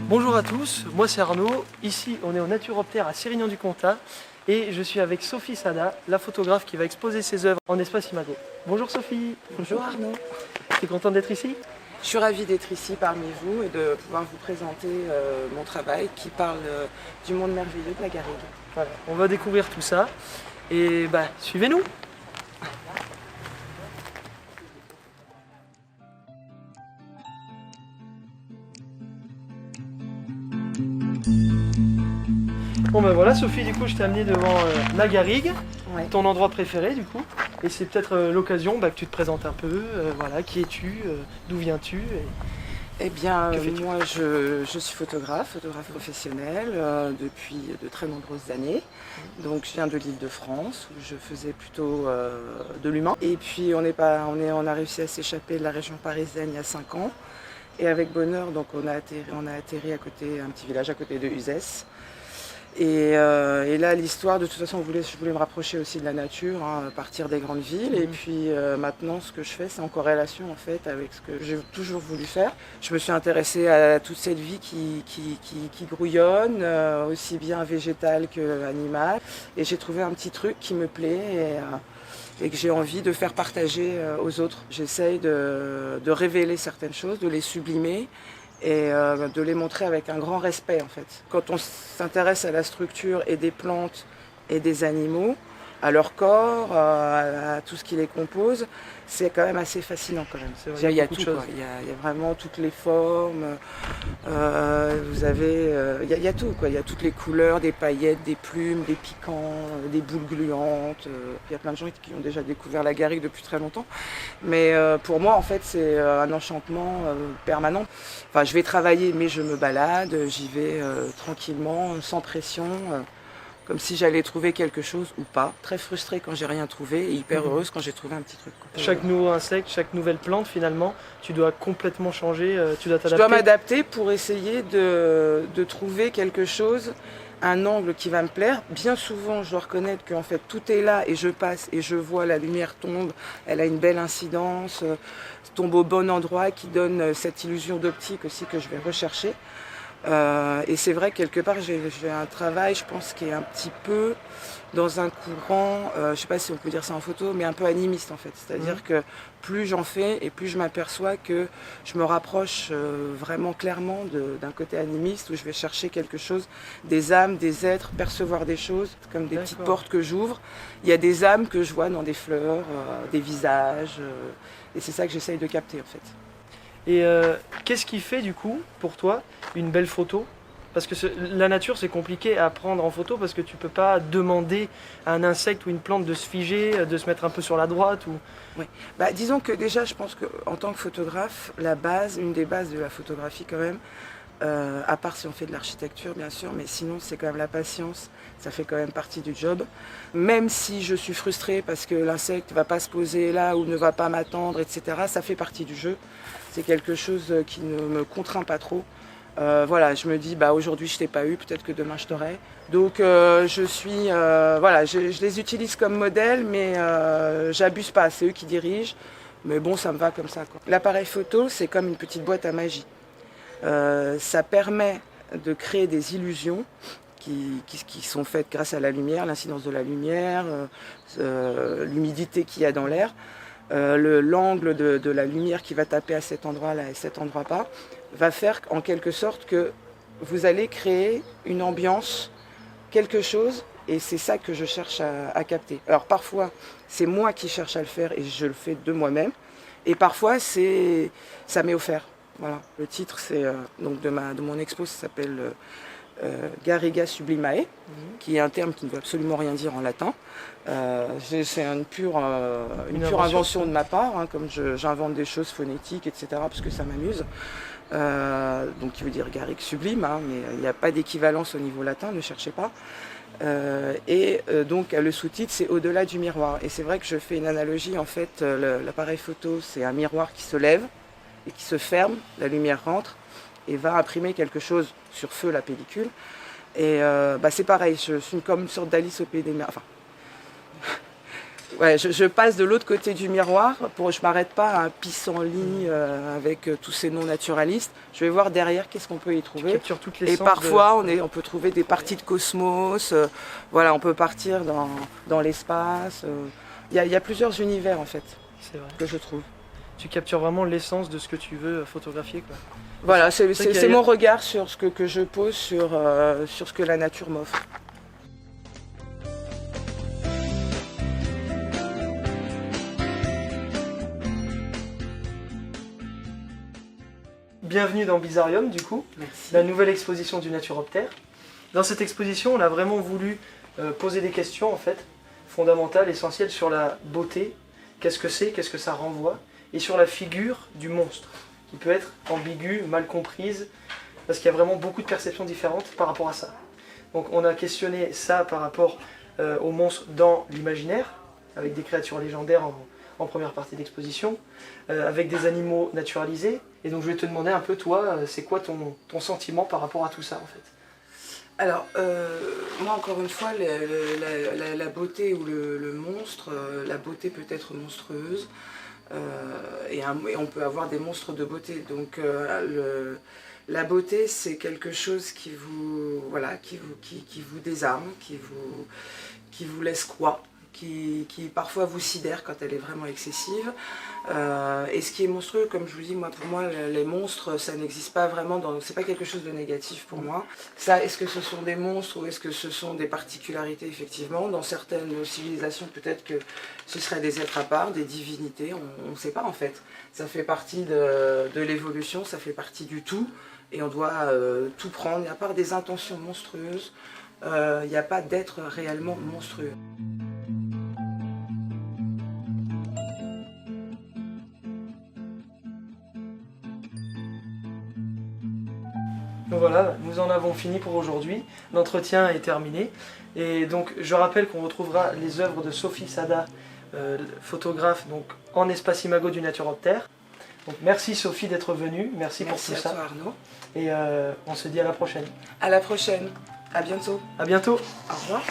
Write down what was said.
Bonjour à tous, moi c'est Arnaud, ici on est au Naturoptère à Sérignan-du-Comtat et je suis avec Sophie Sada, la photographe qui va exposer ses œuvres en espace Imago. Bonjour Sophie. Bonjour Arnaud. Tu es contente d'être ici? Je suis ravie d'être ici parmi vous et de pouvoir vous présenter mon travail qui parle du monde merveilleux de la garrigue. Voilà, on va découvrir tout ça et suivez-nous. Bon voilà Sophie, du coup je t'ai amené devant la garrigue, Ouais. ton endroit préféré du coup, et c'est peut-être l'occasion que tu te présentes un peu, voilà, qui es-tu, d'où viens-tu Eh bien, Que fais-tu? moi je suis photographe professionnel depuis de très nombreuses années. Donc je viens de l'Île-de-France où je faisais plutôt de l'humain. Et puis on a réussi à s'échapper de la région parisienne il y a 5 ans. Et avec bonheur, donc on a atterri à côté, un petit village à côté de Uzès. Et là, l'histoire, de toute façon, je voulais me rapprocher aussi de la nature, hein, partir des grandes villes. Et puis maintenant, ce que je fais, c'est en corrélation en fait avec ce que j'ai toujours voulu faire. Je me suis intéressée à toute cette vie qui grouillonne, aussi bien végétale qu'animale. Et j'ai trouvé un petit truc qui me plaît et que j'ai envie de faire partager aux autres. J'essaye de révéler certaines choses, de les sublimer et de les montrer avec un grand respect en fait. Quand on s'intéresse à la structure et des plantes et des animaux, à leur corps, à tout ce qui les compose, c'est quand même assez fascinant quand même. C'est vrai, Il y a beaucoup de tout, choses. quoi. Il y a vraiment toutes les formes, vous avez, il y a tout, quoi. Il y a toutes les couleurs, des paillettes, des plumes, des piquants, des boules gluantes. Il y a plein de gens qui ont déjà découvert la garrigue depuis très longtemps. Mais pour moi, en fait, c'est un enchantement permanent. Enfin, je vais travailler, mais je me balade, j'y vais tranquillement, sans pression. Comme si j'allais trouver quelque chose ou pas. Très frustrée quand j'ai rien trouvé et hyper heureuse quand j'ai trouvé un petit truc, quoi. Chaque nouveau insecte, chaque nouvelle plante finalement, tu dois complètement changer, tu dois Je t'adapter. dois m'adapter pour essayer de trouver quelque chose, un angle qui va me plaire. Bien souvent, je dois reconnaître qu'en fait tout est là et je passe et je vois la lumière tombe, elle a une belle incidence, tombe au bon endroit qui donne cette illusion d'optique aussi que je vais rechercher. Et c'est vrai que quelque part j'ai un travail, je pense, qui est un petit peu dans un courant, je ne sais pas si on peut dire ça en photo, mais un peu animiste en fait. C'est-à-dire que plus j'en fais et plus je m'aperçois que je me rapproche vraiment clairement d'un côté animiste où je vais chercher quelque chose, des âmes, des êtres, percevoir des choses, comme des petites portes que j'ouvre. Il y a des âmes que je vois dans des fleurs, des visages, et c'est ça que j'essaye de capter en fait. Et qu'est-ce qui fait du coup pour toi une belle photo? Parce que la nature c'est compliqué à prendre en photo parce que tu peux pas demander à un insecte ou une plante de se figer, de se mettre un peu sur la droite ou... Oui. Disons que déjà je pense qu'en tant que photographe, une des bases de la photographie quand même, à part si on fait de l'architecture bien sûr, mais sinon c'est quand même la patience, ça fait quand même partie du job. Même si je suis frustrée parce que l'insecte ne va pas se poser là ou ne va pas m'attendre, etc., ça fait partie du jeu. C'est quelque chose qui ne me contraint pas trop. Voilà, je me dis, aujourd'hui je t'ai pas eu, peut-être que demain je t'aurai. Donc je les utilise comme modèle, mais j'abuse pas, c'est eux qui dirigent. Mais bon, ça me va comme ça, quoi. L'appareil photo, c'est comme une petite boîte à magie. Ça permet de créer des illusions qui sont faites grâce à la lumière, l'incidence de la lumière, l'humidité qu'il y a dans l'air. L'angle de la lumière qui va taper à cet endroit-là et cet endroit-là va faire en quelque sorte que vous allez créer une ambiance, quelque chose, et c'est ça que je cherche à capter. Alors parfois, c'est moi qui cherche à le faire et je le fais de moi-même, et parfois, ça m'est offert. Voilà. Le titre donc de mon expo, ça s'appelle Garriga Sublimae, qui est un terme qui ne veut absolument rien dire en latin. C'est une pure invention de ma part, hein, comme j'invente des choses phonétiques, etc., parce que ça m'amuse. Donc qui veut dire garrigue sublime, hein, mais il n'y a pas d'équivalence au niveau latin, ne cherchez pas. Donc le sous-titre c'est Au-delà du miroir. Et c'est vrai que je fais une analogie, en fait, l'appareil photo c'est un miroir qui se lève et qui se ferme, la lumière rentre et va imprimer quelque chose sur feu la pellicule. Et c'est pareil, je suis comme une sorte d'Alice au pays des merveilles. Enfin, Ouais, je passe de l'autre côté du miroir, je m'arrête pas à un pissenlit avec tous ces noms naturalistes. Je vais voir derrière qu'est-ce qu'on peut y trouver. Capture toutes les Et sens parfois, on peut trouver des parties de cosmos. Voilà, on peut partir dans l'espace. Il y a plusieurs univers en fait C'est vrai. que je trouve. Tu captures vraiment l'essence de ce que tu veux photographier, quoi. Voilà, C'est c'est mon regard sur ce que je pose sur ce que la nature m'offre. Bienvenue dans Bizarrium, du coup, Merci. la nouvelle exposition du Naturoptère. Dans cette exposition, on a vraiment voulu poser des questions, en fait, fondamentales, essentielles sur la beauté, qu'est-ce que ça renvoie, et sur la figure du monstre, qui peut être ambiguë, mal comprise, parce qu'il y a vraiment beaucoup de perceptions différentes par rapport à ça. Donc on a questionné ça par rapport au monstre dans l'imaginaire, avec des créatures légendaires en première partie d'exposition, avec des animaux naturalisés. Et donc je vais te demander un peu, toi, c'est quoi ton sentiment par rapport à tout ça, en fait? Alors, moi encore une fois, la beauté ou le monstre, la beauté peut être monstrueuse et on peut avoir des monstres de beauté. Donc la beauté, c'est quelque chose qui vous désarme, qui vous laisse quoi, qui parfois vous sidère quand elle est vraiment excessive. Et ce qui est monstrueux, comme je vous dis, pour moi, les monstres, ça n'existe pas vraiment, c'est pas quelque chose de négatif pour moi. Ça, est-ce que ce sont des monstres ou est-ce que ce sont des particularités, effectivement? Dans certaines civilisations, peut-être que ce seraient des êtres à part, des divinités, on ne sait pas en fait. Ça fait partie de l'évolution, ça fait partie du tout, et on doit tout prendre. À part des intentions monstrueuses, il n'y a pas d'être réellement monstrueux. Donc voilà, nous en avons fini pour aujourd'hui. L'entretien est terminé. Et donc je rappelle qu'on retrouvera les œuvres de Sophie Sada, photographe, donc, en Espace Imago du Naturoptère. Donc merci Sophie d'être venue, merci pour tout à ça. toi Arnaud. Et on se dit à la prochaine. À la prochaine, à bientôt. À bientôt. Au revoir.